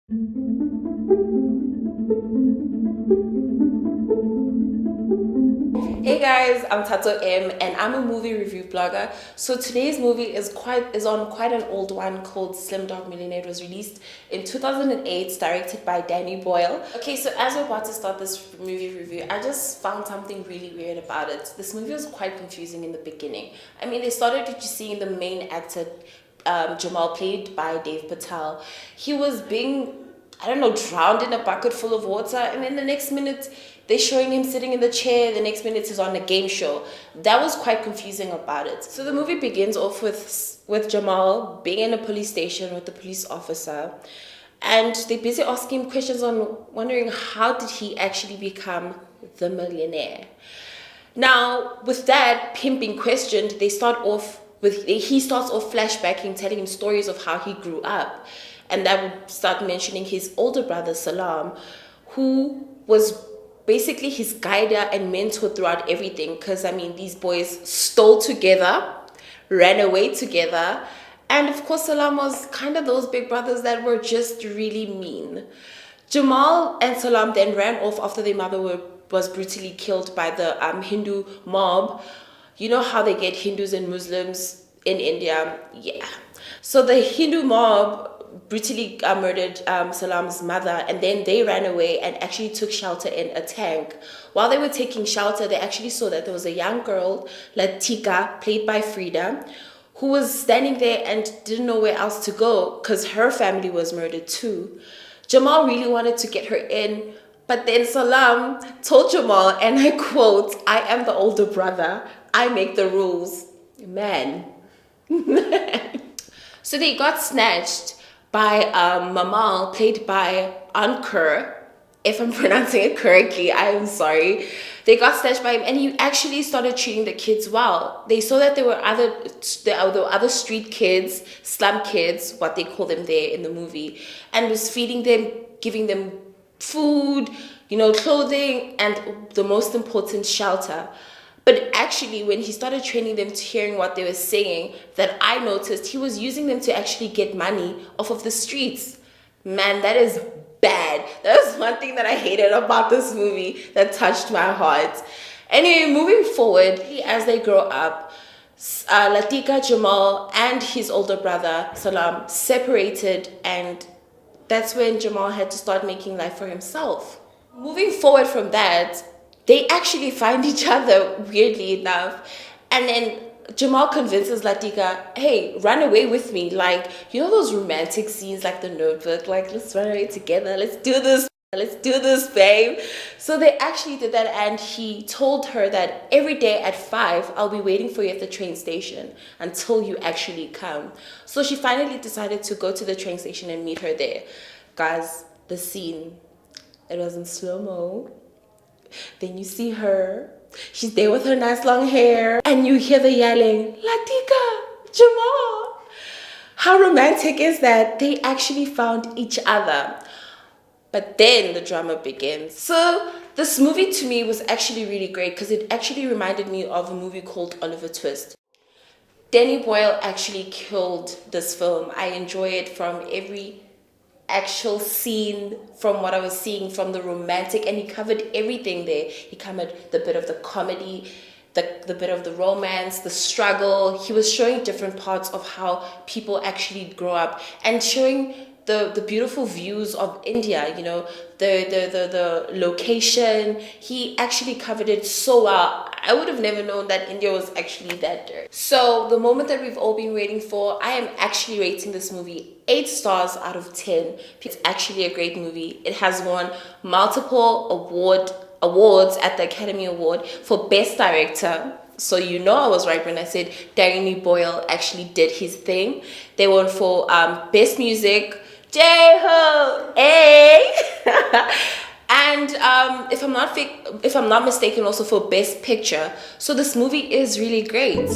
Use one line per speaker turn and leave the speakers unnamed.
Hey guys, I'm Thatso M and I'm a movie review blogger. So today's movie is on quite an old one called Millionaire. It was released in 2008, directed by Danny Boyle. Okay, so as we're about to start this movie review, I just found something really weird about it. This movie was quite confusing in the beginning. I mean, they started with just seeing the main actor, Jamal, played by Dave Patel. He was being, I don't know, drowned in a bucket full of water, and then the next minute they're showing him sitting in the chair, the next minute he's on a game show. That was quite confusing about it. So the movie begins off with Jamal being in a police station with the police officer, and they're busy asking him questions on wondering how did he actually become the millionaire. Now, with that him being questioned, he starts off flashbacking, telling him stories of how he grew up. And that would start mentioning his older brother, Salam, who was basically his guide and mentor throughout everything. Because, I mean, these boys stole together, ran away together. And, of course, Salam was kind of those big brothers that were just really mean. Jamal and Salam then ran off after their mother was brutally killed by the Hindu mob. You know how they get Hindus and Muslims in India? Yeah. So the Hindu mob brutally murdered Salam's mother, and then they ran away and actually took shelter in a tank. While they were taking shelter, they actually saw that there was a young girl, Latika, played by Frida, who was standing there and didn't know where else to go because her family was murdered too. Jamal really wanted to get her in, but then Salam told Jamal, and I quote, "I am the older brother. I make the rules." Man. So they got snatched by Mamal, played by Ankur. If I'm pronouncing it correctly, I am sorry. They got snatched by him, and he actually started treating the kids well. They saw that there were other street kids, slum kids, what they call them there in the movie, and was feeding them, giving them food, clothing, and the most important, shelter. But actually, when he started training them to hearing what they were saying, that I noticed he was using them to actually get money off of the streets. Man, that is bad. That was one thing that I hated about this movie that touched my heart. Anyway, moving forward, as they grow up, Latika, Jamal, and his older brother, Salam, separated, and that's when Jamal had to start making life for himself. Moving forward from that, they actually find each other, weirdly enough. And then Jamal convinces Latika, "Hey, run away with me." Like, those romantic scenes like The Notebook, like, let's run away together. Let's do this, babe. So they actually did that, and he told her that every day at 5, I'll be waiting for you at the train station until you actually come. So she finally decided to go to the train station and meet her there. Guys, the scene, it was in slow-mo. Then you see her, she's there with her nice long hair, and you hear the yelling, "Latika, Jamal." How romantic is that? They actually found each other. But then the drama begins. So this movie to me was actually really great because it actually reminded me of a movie called Oliver Twist. Danny Boyle actually killed this film. I enjoy it from every actual scene, from what I was seeing, from the romantic, and he covered everything there. He covered the bit of the comedy, the bit of the romance, the struggle. He was showing different parts of how people actually grow up and showing the beautiful views of India, the location. He actually covered it so well. I would have never known that India was actually that dirty. So the moment that we've all been waiting for, I am actually rating this movie 8 stars out of 10. It's actually a great movie. It has won multiple awards at the Academy Award for Best Director. So I was right when I said Danny Boyle actually did his thing. They won for Best Music, J-Ho, hey! And if I'm not mistaken, also for Best Picture. So this movie is really great.